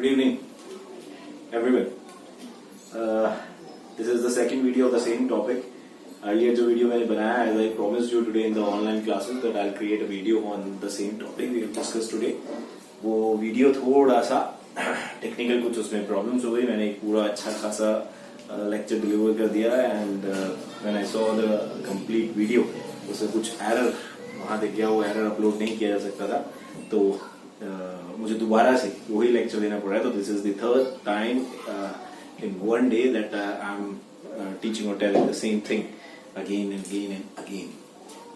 Good evening, everyone. This is the second video of the same topic. Earlier जो video मैंने बनाया, as I promised you today in the online classes that I'll create a video on the same topic we have discussed today. वो video थोड़ा सा technical कुछ उसमें problems हो गई. मैंने एक पूरा अच्छा खासा lecture deliver कर दिया and when I saw the complete video, उसमें कुछ error वहाँ दिख गया. वो error upload नहीं किया जा सकता था, तो मुझे दोबारा से वही लेक्चर देना पड़ रहा है. तो this is the third time in one day that I am teaching और telling the same thing again and again and again.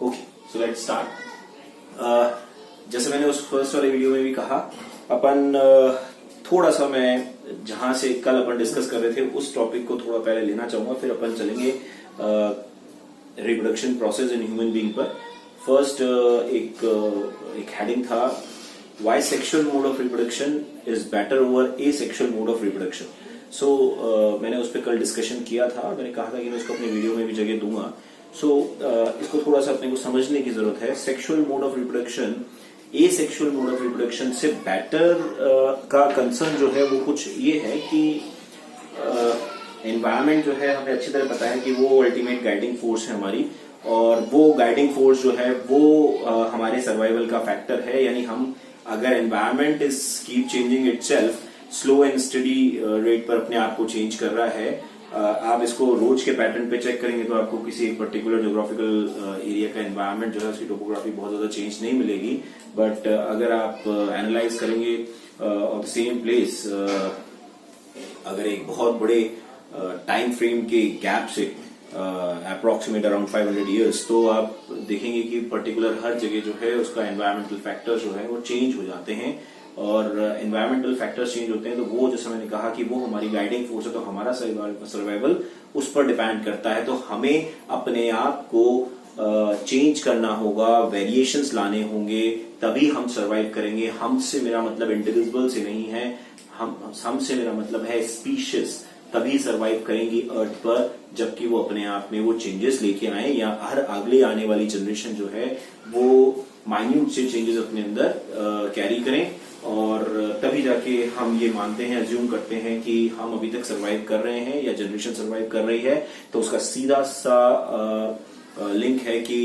Okay, so let's start. जैसे मैंने उस फर्स्ट वाले वीडियो में भी कहा, अपन थोड़ा सा मैं जहां से कल अपन डिस्कस कर रहे थे उस टॉपिक को थोड़ा पहले लेना चाहूंगा, फिर अपन चलेंगे reproduction process in human being पर. फर्स्ट एक हेडिंग था, why sexual mode of reproduction is better over asexual mode of reproduction. So मैंने उस पर कल डिस्कशन किया था और मैंने कहा था कि मैं इसको अपने वीडियो में भी जगह दूंगा. So इसको थोड़ा सा अपने को समझने की जरूरत है. Sexual mode of reproduction asexual mode of reproduction से बेटर का कंसर्न जो है वो कुछ ये है कि एनवायरमेंट जो है हमें अच्छी तरह पता है कि वो अल्टीमेट गाइडिंग फोर्स है हमारी, और वो गाइडिंग फोर्स जो है वो हमारे सर्वाइवल का फैक्टर है. यानी हम अगर environment is keep changing itself, slow and study rate पर अपने आप को चेंज कर रहा है. आप इसको रोज के पैटर्न पे चेक करेंगे तो आपको किसी एक पर्टिकुलर ज्योग्राफिकल एरिया का एनवायरमेंट जो है उसकी टोपोग्राफी बहुत ज्यादा चेंज नहीं मिलेगी. बट अगर आप एनालाइज करेंगे ऑफ द सेम प्लेस, अगर एक बहुत बड़े टाइम फ्रेम के गैप से अप्रोक्सीमेट अराउंड 500 ईयर्स, तो आप देखेंगे कि पर्टिकुलर हर जगह जो है उसका एनवायरमेंटल फैक्टर्स जो है वो चेंज हो जाते हैं. और एनवायरमेंटल फैक्टर्स चेंज होते हैं तो वो, जैसे मैंने कहा कि वो हमारी गाइडिंग फोर्स है, तो हमारा सर्वाइवल उस पर डिपेंड करता है. तो हमें अपने आप को चेंज करना होगा, वेरिएशंस लाने होंगे, तभी हम सर्वाइव करेंगे. हमसे मेरा मतलब इंडिविजुअल से नहीं है, हमसे मेरा मतलब है स्पीशीज तभी सर्वाइव करेंगी अर्थ पर जबकि वो अपने आप में वो चेंजेस लेके आए, या हर अगले आने वाली जनरेशन जो है वो माइन्यूट से चेंजेस अपने अंदर कैरी करें. और तभी जाके हम ये मानते हैं, अज्यूम करते हैं कि हम अभी तक सर्वाइव कर रहे हैं या जनरेशन सर्वाइव कर रही है. तो उसका सीधा सा लिंक है कि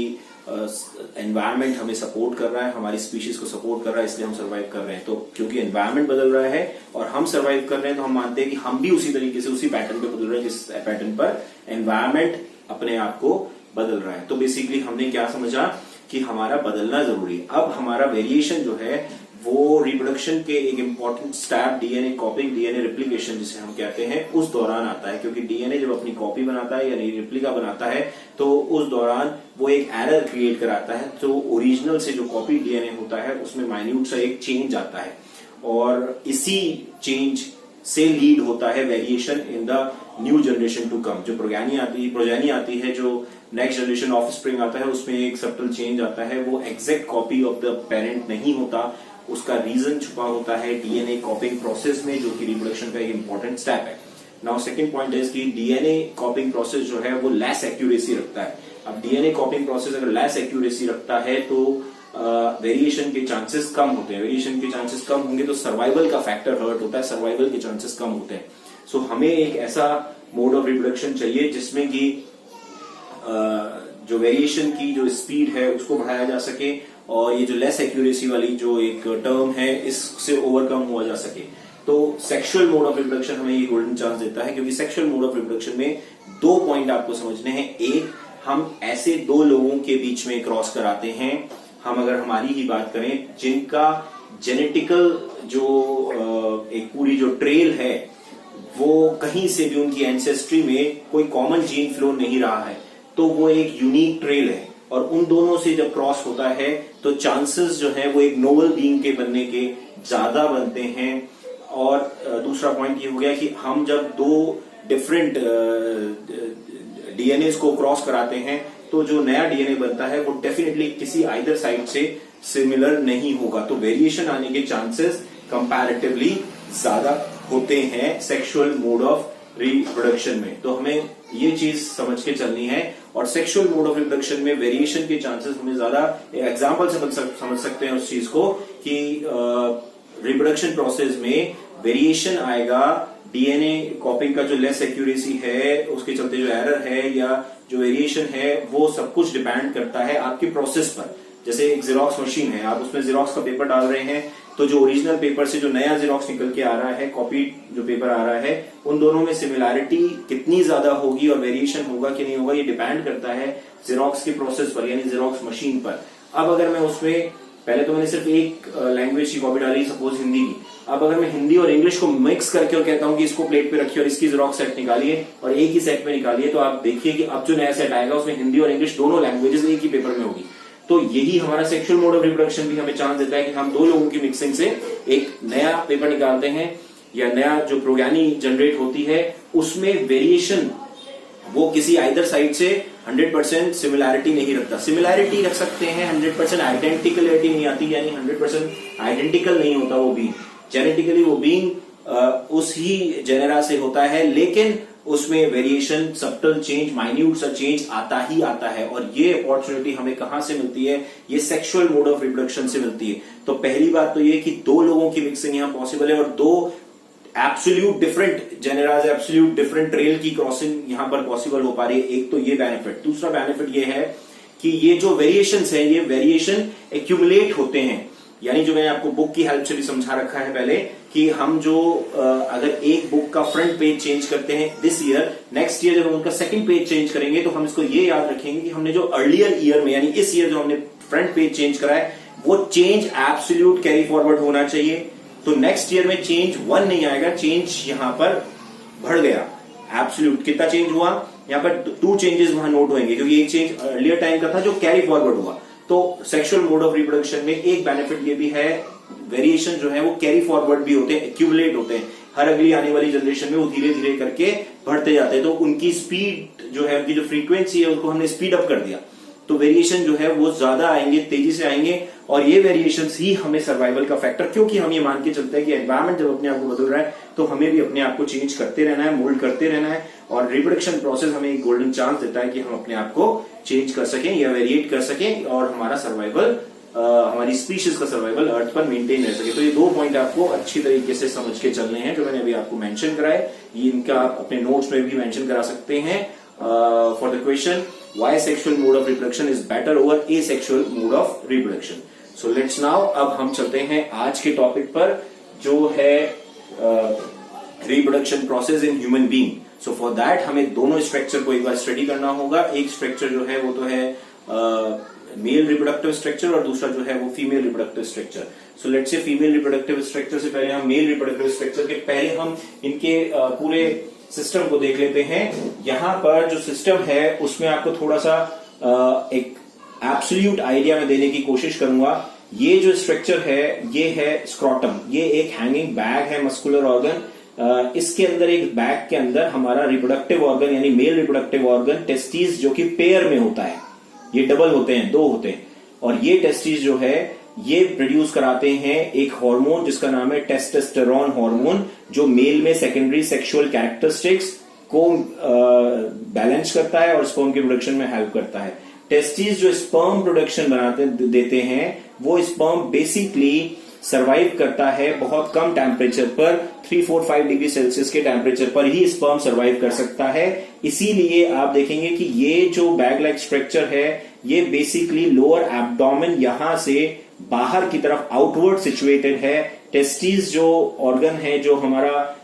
एनवायरमेंट हमें सपोर्ट कर रहा है, हमारी स्पीशीज को सपोर्ट कर रहा है, इसलिए हम सर्वाइव कर रहे हैं. तो क्योंकि एनवायरमेंट बदल रहा है और हम सर्वाइव कर रहे हैं, तो हम मानते हैं कि हम भी उसी तरीके से उसी पैटर्न पे बदल रहे हैं जिस पैटर्न पर एनवायरमेंट अपने आप को बदल रहा है. तो बेसिकली हमने क्या समझा कि हमारा बदलना जरूरी है. अब हमारा वेरिएशन जो है वो रिप्रोडक्शन के एक important step, DNA कॉपिंग, DNA replication जिसे हम कहते हैं, उस दौरान आता है. क्योंकि डीएनए जब अपनी कॉपी बनाता है या रिप्लिका बनाता है तो उस दौरान वो एक एरर क्रिएट कराता है. तो ओरिजिनल से जो कॉपी डीएनए होता है उसमें माइन्यूट सा एक चेंज आता है, और इसी चेंज से लीड होता है variation in the new generation to come. जो प्रोजेनी आती है, जो नेक्स्ट जनरेशन ऑफ स्प्रिंग आता है, उसमें एक सब्टल चेंज आता है. वो exact copy of the parent नहीं होता, उसका रीजन छुपा होता है डीएनए कॉपिंग प्रोसेस में, जो कि रिप्रोडक्शन का एक इंपॉर्टेंट स्टेप है. नाउ सेकंड पॉइंट इज कि डीएनए कॉपिंग प्रोसेस जो है वो लेस एक्यूरेसी रखता है. अब डीएनए कॉपिंग प्रोसेस अगर लेस एक्यूरेसी रखता है तो वेरिएशन के चांसेस कम होते हैं. वेरिएशन के चांसेस कम होंगे तो सर्वाइवल का फैक्टर हर्ट होता है, सर्वाइवल के चांसेस कम होते हैं. सो हमें एक ऐसा मोड ऑफ रिप्रोडक्शन चाहिए जिसमें कि जो वेरिएशन की जो स्पीड है उसको बढ़ाया जा सके, और ये जो लेस एक्यूरेसी वाली जो एक टर्म है इससे ओवरकम हुआ जा सके. तो सेक्सुअल मोड ऑफ रिप्रोडक्शन हमें ये गोल्डन चांस देता है, क्योंकि सेक्सुअल मोड ऑफ रिप्रोडक्शन में दो पॉइंट आपको समझने हैं. एक, हम ऐसे दो लोगों के बीच में क्रॉस कराते हैं, हम अगर हमारी ही बात करें, जिनका जेनेटिकल जो एक पूरी जो ट्रेल है वो कहीं से भी उनकी एंसेस्ट्री में कोई कॉमन जीन फ्लो नहीं रहा है, तो वो एक यूनिक ट्रेल है. और उन दोनों से जब क्रॉस होता है तो चांसेस जो है वो एक नोवल बीइंग के बनने के ज्यादा बनते हैं. और दूसरा पॉइंट ये हो गया कि हम जब दो डिफरेंट डीएनए को क्रॉस कराते हैं तो जो नया डीएनए बनता है वो डेफिनेटली किसी आइदर साइड से सिमिलर नहीं होगा. तो वेरिएशन आने के चांसेस कंपैरेटिवली ज्यादा होते हैं सेक्सुअल मोड ऑफ रिप्रोडक्शन में. तो हमें ये चीज समझ के चलनी है. और सेक्सुअल मोड ऑफ रिप्रोडक्शन में वेरिएशन के चांसेस हमें ज्यादा एग्जांपल से समझ सकते हैं उस चीज को कि रिप्रोडक्शन प्रोसेस में वेरिएशन आएगा, डीएनए कॉपिंग का जो लेस एक्यूरेसी है उसके चलते जो एरर है या जो वेरिएशन है वो सब कुछ डिपेंड करता है आपके प्रोसेस पर। जैसे एक जेरोक्स मशीन है, आप उसमें जेरोक्स का पेपर डाल रहे हैं तो जो ओरिजिनल पेपर से जो नया जेरोक्स निकल के आ रहा है, कॉपी जो पेपर आ रहा है, उन दोनों में सिमिलैरिटी कितनी ज्यादा होगी और वेरिएशन होगा कि नहीं होगा ये डिपेंड करता है जेरोक्स के प्रोसेस पर यानी जेरोक्स मशीन पर। अब अगर मैं उसमें पहले तो मैंने सिर्फ एक लैंग्वेज की कॉपी डाली, सपोज हिंदी की, अब अगर मैं हिंदी और इंग्लिश को मिक्स करके और कहता हूं कि इसको प्लेट पे रखिए और इसकी जेरोक्स सेट निकालिए और एक ही सेट में निकालिए, तो आप देखिए कि अब जो नया सेट आएगा उसमें हिंदी और इंग्लिश दोनों लैंग्वेजेस एक ही पेपर में होगी। तो यही हमारा सेक्सुअल मोड ऑफ रिप्रोडक्शन भी हमें चांस देता है कि हम दो लोगों की मिक्सिंग से एक नया पेपर निकालते हैं या नया जो प्रोग्रानी जनरेट होती है उसमें वेरिएशन वो किसी आइदर साइड से 100% सिमिलैरिटी नहीं रखता। सिमिलैरिटी रख सकते हैं, 100% आइडेंटिकलिटी नहीं आती, यानी 100% आइडेंटिकल नहीं होता वो बीइंग। जेनेटिकली वो बीइंग उस ही जेनेरा से होता है, लेकिन उसमें वेरिएशन, सब्टल चेंज, माइन्यूट सा चेंज आता ही आता है। और ये अपॉर्चुनिटी हमें कहां से मिलती है? ये सेक्सुअल मोड ऑफ रिप्रोडक्शन से मिलती है। तो पहली बात तो ये कि दो लोगों की मिक्सिंग यहां पॉसिबल है और दो एब्सोल्यूट डिफरेंट जेनेराज, एब्सोल्यूट डिफरेंट ट्रेल की क्रॉसिंग यहां पर पॉसिबल हो पा रही है। एक तो ये बेनिफिट। दूसरा बेनिफिट ये है कि ये जो वेरिएशंस हैं, ये वेरिएशन एक्यूमुलेट होते हैं। यानी जो मैंने आपको बुक की हेल्प से भी समझा रखा है पहले कि हम जो अगर एक बुक का फ्रंट पेज चेंज करते हैं दिस ईयर, नेक्स्ट ईयर जब हम उनका सेकंड पेज चेंज करेंगे तो हम इसको ये याद रखेंगे कि हमने जो अर्लियर ईयर में यानी इस ईयर जो हमने फ्रंट पेज चेंज करा है वो चेंज एब्सोल्यूट कैरी फॉरवर्ड होना चाहिए। तो नेक्स्ट ईयर में चेंज 1 नहीं आएगा, चेंज यहां पर बढ़ गया। एब्सोल्यूट कितना चेंज हुआ? यहां पर 2 चेंजेस वहां नोट होंगे क्योंकि एक चेंज अर्लियर टाइम का था जो कैरी फॉरवर्ड हुआ। तो सेक्सुअल मोड ऑफ रिप्रोडक्शन में एक बेनिफिट ये भी है, वेरिएशन जो है वो कैरी फॉरवर्ड भी होते हैं, एक्यूमुलेट होते हैं। हर अगली आने वाली जनरेशन में वो धीरे धीरे करके बढ़ते जाते हैं। तो उनकी स्पीड जो है, उनकी जो फ्रीक्वेंसी है उसको हमने स्पीड अप कर दिया। तो वेरिएशन जो है वो ज्यादा आएंगे, तेजी से आएंगे। और ये वेरिएशंस ही हमें सर्वाइवल का फैक्टर, क्योंकि हम ये मान के चलते हैं कि एनवायरमेंट जब अपने आप को बदल रहा है तो हमें भी अपने आप को चेंज करते रहना है, मोल्ड करते रहना है। और रिप्रोडक्शन प्रोसेस हमें एक गोल्डन चांस देता है कि हम अपने आप को चेंज कर सकें या वेरिएट कर सकें और हमारा सर्वाइवल, हमारी स्पीशीज का सर्वाइवल अर्थ पर मेंटेन रह सके। तो ये 2 पॉइंट आपको अच्छी तरीके से समझ के चलने हैं जो मैंने अभी आपको मेंशन कराए। ये इनका आप अपने नोट्स में भी मेंशन करा सकते हैं for the question why sexual mode of reproduction is better over asexual mode of reproduction. So let's now, अब हम चलते हैं आज के टॉपिक पर जो है reproduction process in human being. So for that हमें दोनों स्ट्रक्चर को एक बार स्टडी करना होगा। एक स्ट्रक्चर जो है वो तो है मेल रिप्रोडक्टिव स्ट्रक्चर और दूसरा जो है वो female reproductive structure. So let's say female reproductive structure से पहले हम मेल रिप्रोडक्टिव स्ट्रक्चर के पहले हम इनके पूरे सिस्टम को देख लेते हैं। यहां पर जो सिस्टम है उसमें आपको थोड़ा सा एक एब्सोल्यूट आइडिया में देने की कोशिश करूंगा। ये जो स्ट्रक्चर है ये है स्क्रॉटम। ये एक हैंगिंग बैग है, मस्कुलर ऑर्गन। इसके अंदर, एक बैग के अंदर हमारा रिप्रोडक्टिव ऑर्गन यानी मेल रिप्रोडक्टिव ऑर्गन टेस्टिस, जो कि पेयर में होता है, ये डबल होते हैं, 2 होते हैं। और ये टेस्टिस जो है ये प्रोड्यूस कराते हैं एक हार्मोन जिसका नाम है टेस्टोस्टेरोन हार्मोन, जो मेल में सेकेंडरी सेक्सुअल कैरेक्टरिस्टिक्स को बैलेंस करता है और स्पर्म के प्रोडक्शन में हेल्प करता है। टेस्टिस जो स्पर्म प्रोडक्शन देते हैं वो स्पर्म बेसिकली सरवाइव करता है बहुत कम टेम्परेचर पर, 3-4-5 डिग्री सेल्सियस के टेम्परेचर पर ही स्पर्म सरवाइव कर सकता है। इसीलिए आप देखेंगे कि ये जो बैग लाइक स्ट्रक्चर है ये बेसिकली लोअर एब्डोमेन यहां से बाहर की तरफ आउटवर्ड सिचुएटेड है। टेस्टिस जो ऑर्गन है, जो हमारा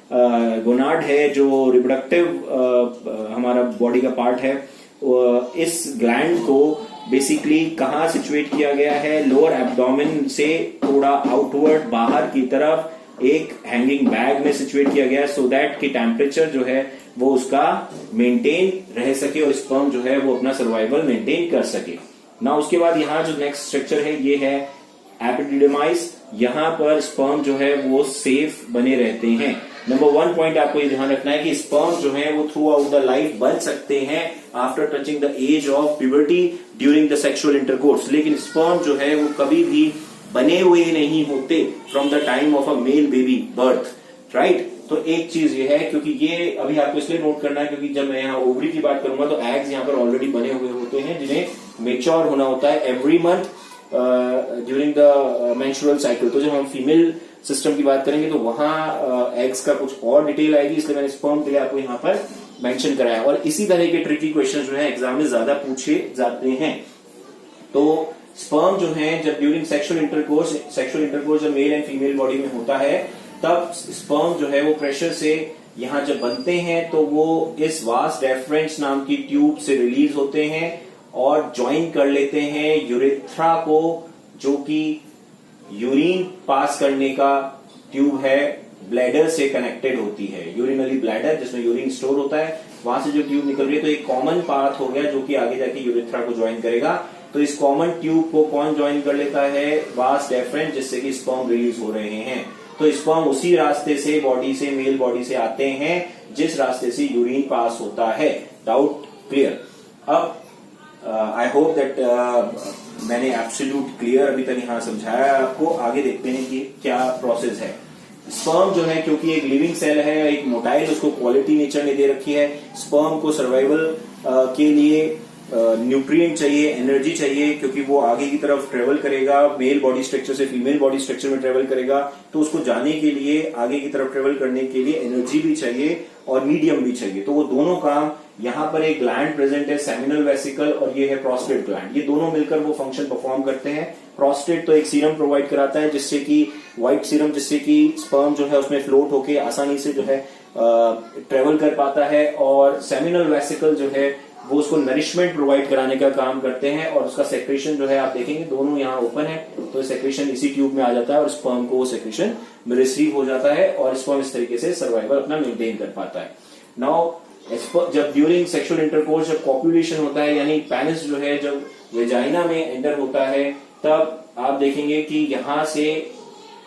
गोनाड है, जो रिप्रोडक्टिव हमारा बॉडी का पार्ट है, इस ग्लैंड को बेसिकली कहां सिचुएट किया गया है? लोअर एब्डोमेन से थोड़ा आउटवर्ड बाहर की तरफ एक हैंगिंग बैग में सिचुएट किया गया है, सो दैट कि टेम्परेचर जो है वो उसका मेंटेन रह सके और स्पर्म जो है वो अपना सर्वाइवल मेंटेन कर सके ना। उसके बाद यहाँ जो नेक्स्ट स्ट्रक्चर है ये है एपिडिडमाइस। यहां पर स्पर्म जो है वो सेफ बने रहते हैं। नंबर 1 पॉइंट आपको ये ध्यान रखना है कि स्पर्म जो है वो थ्रू आउट द लाइफ बन सकते हैं after touching the age of puberty during the sexual intercourse, लेकिन स्पर्म जो है वो कभी भी बने हुए नहीं होते from the time of a male baby birth, right. तो एक चीज ये है, क्योंकि ये अभी आपको इसलिए नोट करना है क्योंकि जब मैं यहाँ ओवरी की बात करूंगा तो एग्स यहाँ पर ऑलरेडी बने हुए होते हैं जिन्हें मेच्योर होना होता है every month. During the menstrual cycle. तो जब हम फीमेल सिस्टम की बात करेंगे तो वहां एग्स का कुछ और डिटेल आएगी, इसलिए मैंने स्पर्म के लिए आपको यहाँ पर मेंशन कराया। और इसी तरह के ट्रिकी क्वेश्चन जो है एग्जाम में ज्यादा पूछे जाते हैं। तो स्पर्म जो है जब ड्यूरिंग सेक्सुअल इंटरकोर्स जब मेल एंड फीमेल बॉडी में होता है, तब स्पर्म जो है वो प्रेशर से यहां जब बनते हैं तो वो इस वास डेफरेंस नाम की ट्यूब से रिलीज होते हैं और ज्वाइन कर लेते हैं यूरेथ्रा को, जो कि यूरिन पास करने का ट्यूब है, ब्लैडर से कनेक्टेड होती है। यूरिनरी ब्लैडर जिसमें यूरिन स्टोर होता है, वहां से जो ट्यूब निकल रही है, तो एक कॉमन पाथ हो गया जो कि आगे जाके यूरेथ्रा को ज्वाइन करेगा। तो इस कॉमन ट्यूब को कौन ज्वाइन कर लेता है? वास डेफरेंस, जिससे कि स्पर्म रिलीज हो रहे हैं। तो स्पर्म उसी रास्ते से बॉडी से, मेल बॉडी से आते हैं जिस रास्ते से यूरिन पास होता है। Doubt clear? अब आई होप दैट मैंने एब्सोल्यूट क्लियर अभी तक यहां समझाया है आपको। आगे देखते हैं कि क्या प्रोसेस है। स्पर्म जो है क्योंकि एक लिविंग सेल है, एक मोटाइल उसको क्वालिटी नेचर ने दे रखी है। स्पर्म को सर्वाइवल के लिए न्यूट्रिएंट चाहिए, एनर्जी चाहिए, क्योंकि वो आगे की तरफ ट्रेवल करेगा, मेल बॉडी स्ट्रक्चर से फीमेल बॉडी स्ट्रक्चर में ट्रेवल करेगा। तो उसको जाने के लिए, आगे की तरफ ट्रेवल करने के लिए एनर्जी भी चाहिए और मीडियम भी चाहिए। तो वो दोनों काम, यहाँ पर एक ग्लैंड प्रेजेंट है, सेमिनल वेसिकल, और ये है प्रोस्टेट ग्लैंड। ये दोनों मिलकर वो फंक्शन परफॉर्म करते हैं। प्रोस्टेट तो एक सीरम प्रोवाइड कराता है, जिससे कि व्हाइट सीरम, जिससे कि स्पर्म जो है उसमें फ्लोट होके आसानी से जो है ट्रेवल कर पाता है। और सेमिनल वेसिकल जो है वो उसको नरिशमेंट प्रोवाइड कराने का काम करते हैं। और उसका सेक्रेशन जो है आप देखेंगे दोनों यहाँ ओपन है, तो सेक्रेशन इसी ट्यूब में आ जाता है और स्पर्म को वो सेक्रेशन में रिसीव हो जाता है और स्पर्म इस तरीके से सर्वाइवल अपना मेंटेन कर पाता है। नाउ जब ड्यूरिंग सेक्सुअल इंटरकोर्स जब कॉपुलेशन होता है, यानी पेनिस जो है जब वेजाइना में एंटर होता है, तब आप देखेंगे कि यहां से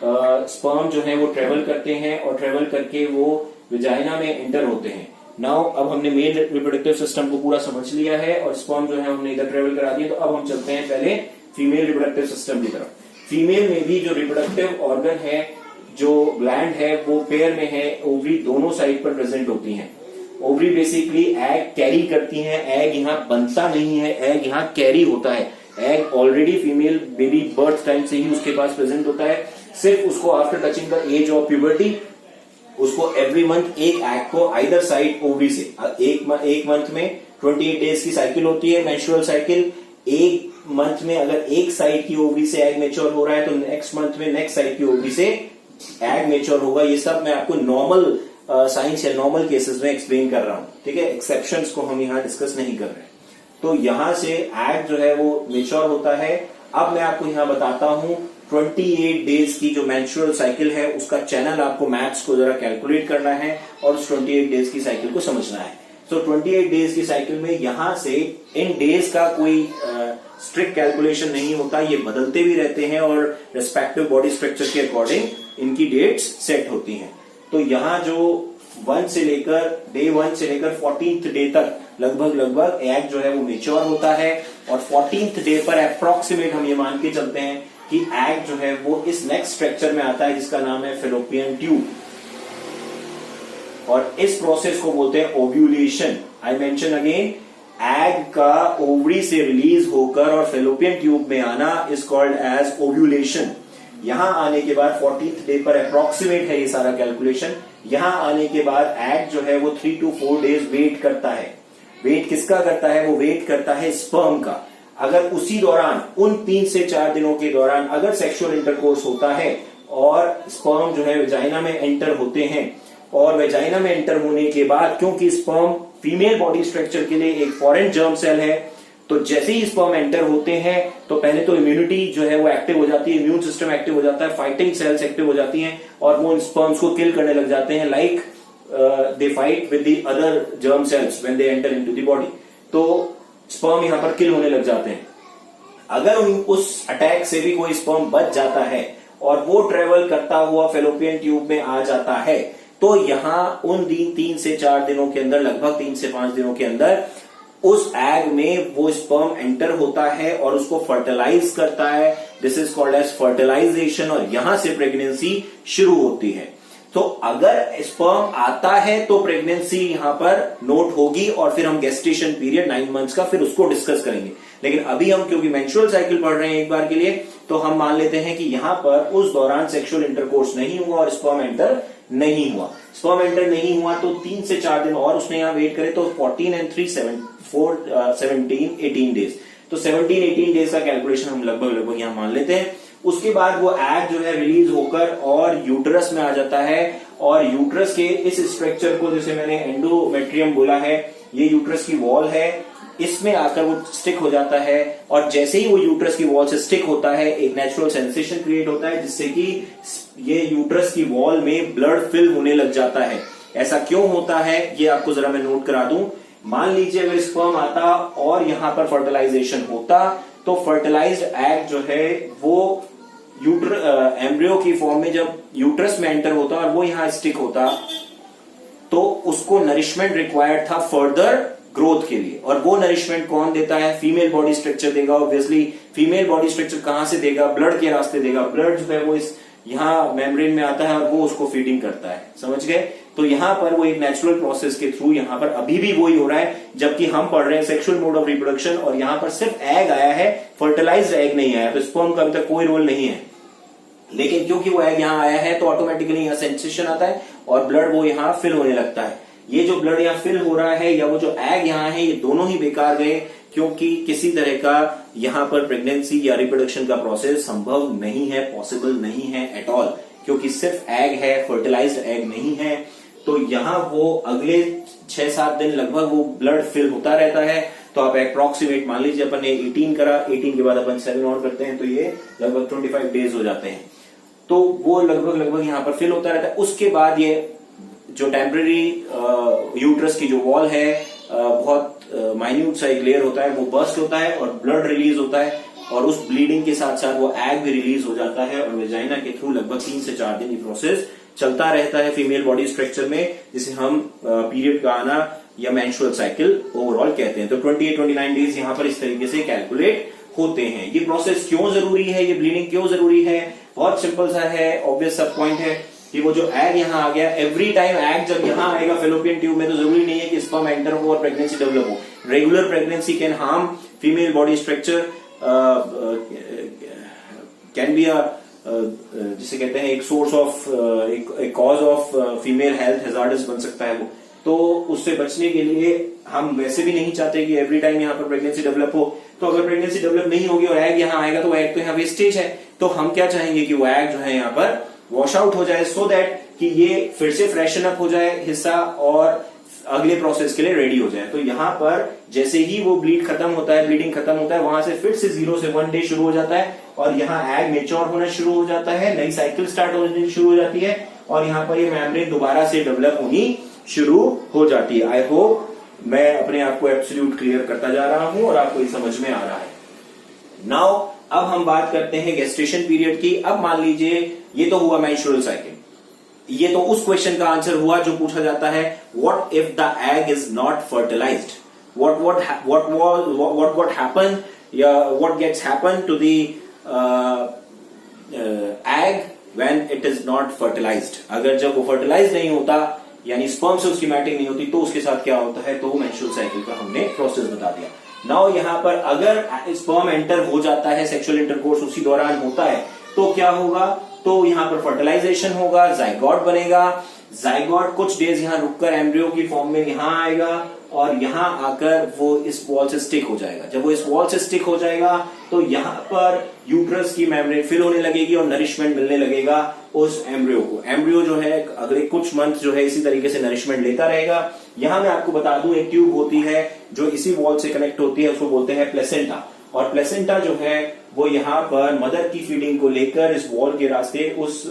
स्पर्म जो है वो ट्रेवल करते हैं और ट्रेवल करके वो वेजाइना में एंटर होते हैं। नाउ अब हमने मेल रिप्रोडक्टिव सिस्टम को पूरा समझ लिया है और स्पर्म जो है हमने इधर ट्रेवल करा दिया। तो अब हम चलते हैं पहले फीमेल रिप्रोडक्टिव सिस्टम की तरफ। फीमेल में भी जो रिप्रोडक्टिव ऑर्गन है, जो ग्लैंड है, वो पेयर में है, ओवरी दोनों साइड पर प्रेजेंट होती हैं। ओवरी बेसिकली एग कैरी करती हैं। एग यहाँ बनता नहीं है, एग यहाँ कैरी होता है। Egg already female baby birth time से ही उसके पास प्रेजेंट होता है। सिर्फ उसको after touching the age of puberty, उसको एवरी मंथ एक एग को आइदर साइड ओवरी से, एक मंथ में 28 डेज की साइकिल होती है, मेंस्ट्रुअल साइकिल। एक मंथ में अगर एक साइड की ओवरी से एग मेच्योर हो रहा है तो नेक्स्ट मंथ में नेक्स्ट साइड की ओवरी से एग मेच्योर होगा। ये सब मैं आपको नॉर्मल साइंस या नॉर्मल केसेस में एक्सप्लेन कर रहा हूं, ठीक है। एक्सेप्शंस को हम यहाँ डिस्कस नहीं कर रहे। तो यहां से एग जो है वो मेच्योर होता है। अब मैं आपको यहाँ बताता हूं 28 डेज की जो मेंस्ट्रुअल साइकिल है उसका चैनल आपको मैथ्स को जरा कैलकुलेट करना है और उस 28 डेज की साइकिल को समझना है। तो 28 डेज की साइकिल में यहां से इन डेज का कोई स्ट्रिक्ट कैलकुलेशन नहीं होता, ये बदलते भी रहते हैं और रिस्पेक्टिव बॉडी स्ट्रक्चर के अकॉर्डिंग इनकी डेट्स सेट होती हैं। तो यहाँ जो डे 1 से लेकर 14th डे तक लगभग एग जो है वो मेच्योर होता है और 14th डे पर अप्रोक्सीमेट हम ये मान के चलते हैं कि एग जो है वो इस नेक्स्ट स्ट्रक्चर में आता है जिसका नाम है फेलोपियन ट्यूब। और इस प्रोसेस को बोलते हैं ovulation. I mention again, egg का ओवरी से रिलीज होकर और फेलोपियन ट्यूब में आना इज कॉल्ड एज ओव्यूलेशन। यहां आने के बाद 14th डे पर अप्रोक्सीमेट है ये सारा कैलकुलेशन। यहां आने के बाद एग जो है वो 3 to 4 डेज वेट करता है। वेट किसका करता है? वो वेट करता है स्पर्म का। अगर उसी दौरान, उन 3 से 4 दिनों के दौरान अगर सेक्सुअल इंटरकोर्स होता है और स्पर्म जो है वेजाइना में एंटर होते हैं, और वेजाइना में एंटर होने के बाद क्योंकि स्पर्म फीमेल बॉडी स्ट्रक्चर के लिए एक फॉरेन जर्म सेल है, तो जैसे ही स्पर्म एंटर होते हैं तो पहले तो इम्यूनिटी जो है वो एक्टिव हो जाती है, इम्यून सिस्टम एक्टिव हो जाता है, फाइटिंग सेल्स एक्टिव हो जाती हैं और वो इन स्पर्म्स को किल करने लग जाते हैं, like they fight with the other germ cells when they enter into the body. तो स्पर्म यहां पर किल होने लग जाते हैं। अगर उस अटैक से भी कोई स्पर्म बच जाता है और वो ट्रेवल करता हुआ फेलोपियन ट्यूब में आ जाता है, तो यहां उन 3 से 4 दिनों के अंदर, लगभग 3 से 5 दिनों के अंदर उस एग में वो स्पर्म एंटर होता है और उसको फर्टिलाइज करता है। This is called as fertilization और यहां से प्रेगनेंसी शुरू होती है। तो अगर स्पर्म आता है तो प्रेगनेंसी यहां पर नोट होगी और फिर हम गेस्टेशन पीरियड 9 मंथ्स का फिर उसको डिस्कस करेंगे। लेकिन अभी हम क्योंकि मेंस्ट्रुअल साइकिल पढ़ रहे हैं एक बार के लिए, तो हम मान लेते हैं कि यहां पर उस दौरान सेक्सुअल इंटरकोर्स नहीं हुआ और स्पर्म एंटर नहीं हुआ। स्पर्म एंटर नहीं हुआ तो 3 से 4 दिन और उसने यहां वेट करे, तो 14 and 3 17 18 डेज, तो 17-18 डेज का कैलकुलेशन हम लगभग यहां मान लेते हैं। उसके बाद वो एग जो है रिलीज होकर और यूट्रस में आ जाता है, और यूट्रस के इस स्ट्रक्चर को, जैसे मैंने एंडोमेट्रियम बोला है, ये यूट्रस की वॉल है, इसमें आकर वो स्टिक हो जाता है, और जैसे ही वो यूट्रस की वॉल से स्टिक होता है एक नेचुरल सेंसेशन क्रिएट होता है, जिससे कि ये यूट्रस की वॉल में ब्लड फिल होने लग जाता है। ऐसा क्यों होता है ये आपको जरा मैं नोट करा दूं। मान लीजिए अगर स्पर्म आता और यहां पर फर्टिलाइजेशन होता, तो फर्टिलाइज्ड एग जो है वो एम्ब्रियो की फॉर्म में जब यूट्रस में एंटर होता और वो यहां स्टिक होता, तो उसको नरिशमेंट रिक्वायर्ड था फर्दर ग्रोथ के लिए, और वो नरिशमेंट कौन देता है? फीमेल बॉडी स्ट्रक्चर देगा। ऑब्वियसली फीमेल बॉडी स्ट्रक्चर कहां से देगा? ब्लड के रास्ते देगा। ब्लड जो है वो इस यहां मेम्ब्रेन में आता है और वो उसको फीडिंग करता है, समझ गए? तो यहां पर वो एक नेचुरल प्रोसेस के थ्रू यहां पर अभी भी वही हो रहा है, जबकि हम पढ़ रहे हैं सेक्सुअल मोड ऑफ रिप्रोडक्शन, और यहां पर सिर्फ एग आया है, फर्टिलाइज्ड एग नहीं आया, तो स्पर्म का अभी तक कोई रोल नहीं है। लेकिन क्योंकि वो एग यहां आया है तो ऑटोमेटिकली यहां सेंसेशन आता है और ब्लड वो यहां फिल होने लगता है। ये जो ब्लड यहां फिल हो रहा है या वो जो एग यहां है, ये दोनों ही बेकार गए, क्योंकि किसी तरह का यहां पर प्रेगनेंसी या रिप्रोडक्शन का प्रोसेस संभव नहीं है, पॉसिबल नहीं है एट ऑल, क्योंकि सिर्फ एग है, फर्टिलाइज्ड एग नहीं है। तो यहां वो अगले 6-7 दिन लगभग वो ब्लड फिल होता रहता है। तो आप अप्रोक्सीमेट मान लीजिए अपन ने 18 करा, 18 के बाद अपन 7 और करते हैं, तो ये लगभग 25 डेज हो जाते हैं। तो वो लगभग यहां पर फिल होता रहता है। उसके बाद ये जो टेम्पररी यूट्रस की जो वॉल है, बहुत माइन्यूट सा एक लेयर होता है, वो बर्स्ट होता है और ब्लड रिलीज होता है, और उस ब्लीडिंग के साथ साथ वो एग भी रिलीज हो जाता है, और वेजाइना के थ्रू लगभग 3 से 4 दिन ये प्रोसेस चलता रहता है फीमेल बॉडी स्ट्रक्चर में, जिसे हम पीरियड का आना या मेंस्ट्रुअल साइकिल ओवरऑल कहते हैं। तो 28-29 डेज यहां पर इस तरीके से कैलकुलेट होते हैं। ये प्रोसेस क्यों जरूरी है, ये ब्लीडिंग क्यों जरूरी है? बहुत सिंपल सा है, ऑब्वियस सब पॉइंट है कि वो जो एग यहां आ गया, एवरी टाइम एग जब यहां आएगा फेलोपियन ट्यूब में, तो जरूरी नहीं है कि स्पर्म एंटर हो और प्रेगनेंसी डेवलप हो। Regular pregnancy can harm female body structure, can be जिसे कहते हैं एक सोर्स ऑफ, एक cause of female health hazards बन सकता है वो। तो उससे बचने के लिए हम वैसे भी नहीं चाहते कि एवरी टाइम यहाँ पर प्रेगनेंसी डेवलप हो। तो अगर प्रेगनेंसी डेवलप नहीं होगी और एग यहाँ आएगा, तो एग तो यहाँ वेस्टेज है। तो हम क्या चाहेंगे कि वो एग जो है यहाँ पर वॉश आउट हो जाए, सो दैट कि ये फिर से फ्रेशन अप हो जाए हिस्सा और अगले प्रोसेस के लिए रेडी हो जाए। तो यहाँ पर जैसे ही वो ब्लीडिंग खत्म होता है, वहां से फिर से 0 से 1 डे शुरू हो जाता है, और यहाँ एग मेच्योर होना शुरू हो जाता है, नई साइकिल स्टार्ट होनी शुरू हो जाती है, और यहाँ पर ये मेम्ब्रेन दोबारा से डेवलप होनी शुरू हो जाती है। आई होप मैं अपने आप को एब्सोल्यूट क्लियर करता जा रहा हूं और आपको ये समझ में आ रहा है। नाउ अब हम बात करते हैं गेस्टेशन पीरियड की। अब मान लीजिए ये तो हुआ मेंस्ट्रुअल साइकिल, ये तो उस क्वेश्चन का आंसर हुआ जो पूछा जाता है, what if the egg is not fertilized, what got happened या what gets happened to the egg when it is not fertilized। अगर जब वो फर्टिलाइज नहीं होता, यानी स्पर्म से उसकी मैटिंग नहीं होती, तो उसके साथ क्या होता है? तो मेंस्ट्रुअल साइकिल का हमने प्रोसेस बता दिया। नाउ यहाँ पर अगर स्पर्म एंटर हो जाता है, सेक्सुअल इंटरकोर्स उसी दौरान होता है, तो क्या होगा? तो यहाँ पर फर्टिलाइजेशन होगा, जाइगोट बनेगा। जाइगोट कुछ डेज यहाँ रुककर एम्ब्रियो की फॉर्म में यहाँ आएगा, और यहाँ आकर वो इस वॉल से स्टिक हो जाएगा। जब वो इस वॉल से स्टिक हो जाएगा, तो यहाँ पर यूट्रस की मेम्ब्रेन फिल होने लगेगी और नरिशमेंट मिलने लगेगा उस एम्ब्रियो को। एम्ब्रियो जो है अगले कुछ मंथ जो है इसी तरीके से नरिशमेंट लेता रहेगा। यहाँ मैं आपको बता दूं, एक ट्यूब होती है जो इसी वॉल से कनेक्ट होती है, उसको बोलते हैं प्लेसेंटा। और प्लेसेंटा जो है वो यहाँ पर मदर की फीडिंग को लेकर इस वॉल के रास्ते उस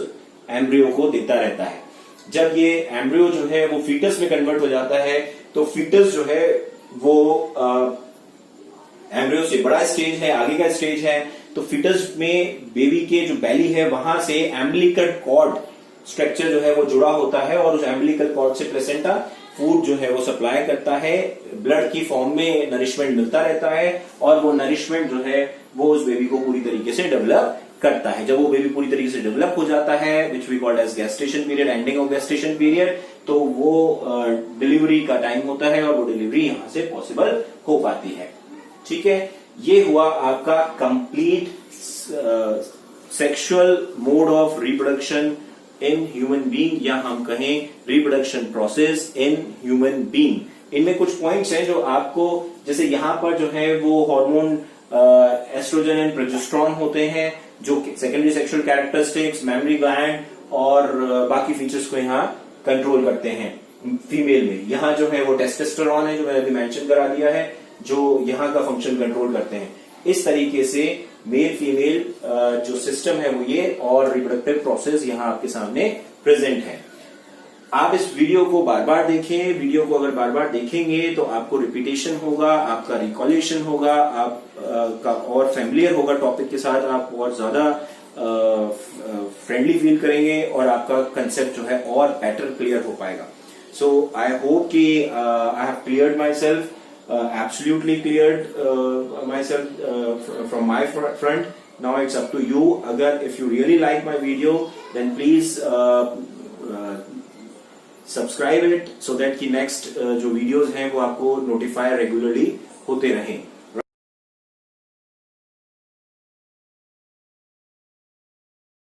एम्ब्रियो को देता रहता है। जब ये एम्ब्रियो जो है वो फीटस में कन्वर्ट हो जाता है, तो फीटस जो है वो एम्ब्रियो से बड़ा स्टेज है, आगे का स्टेज है। तो फीटस में बेबी के जो बेली है वहां से एम्बिलिकल कॉर्ड स्ट्रक्चर जो है वो जुड़ा होता है, और उस एम्बिलिकल कॉर्ड से प्लेसेंटा फूड जो है वो सप्लाई करता है, ब्लड की फॉर्म में नरिशमेंट मिलता रहता है, और वो नरिशमेंट जो है वो उस बेबी को पूरी तरीके से डेवलप करता है। जब वो बेबी पूरी तरीके से डेवलप हो जाता है, which we called as gestation period, ending of gestation period, तो वो डिलीवरी का टाइम होता है, और वो डिलीवरी यहां से पॉसिबल हो पाती है। ठीक है, ये हुआ आपका complete sexual mode of reproduction in human being, या हम कहें reproduction process in human being. इनमें कुछ पॉइंट्स हैं जो आपको, जैसे यहां पर जो है वो हार्मोन एस्ट्रोजन एंड प्रोजेस्टेरोन होते हैं, जो secondary sexual characteristics, memory gland और बाकी फीचर्स को यहाँ कंट्रोल करते हैं फीमेल में। यहाँ जो है वो टेस्टोस्टेरोन है, जो मैंने अभी मेंशन करा दिया है, जो यहाँ का फंक्शन कंट्रोल करते हैं। इस तरीके से मेल फीमेल जो सिस्टम है वो ये, और रिप्रोडक्टिव प्रोसेस यहाँ आपके सामने प्रेजेंट है। आप इस वीडियो को बार बार देखें। वीडियो को अगर बार बार देखेंगे तो आपको रिपीटेशन होगा, आपका रिकॉलेशन होगा, आप का और फैमिलियर होगा टॉपिक के साथ, आप और ज्यादा फ्रेंडली फील करेंगे और आपका कंसेप्ट जो है और बेटर क्लियर हो पाएगा। सो आई होप कि I have cleared my self, absolutely cleared myself from my front. Now it's up to you. Agar if you really like my video, then please subscribe it so that कि next जो videos हैं वो आपको notify regularly होते रहें।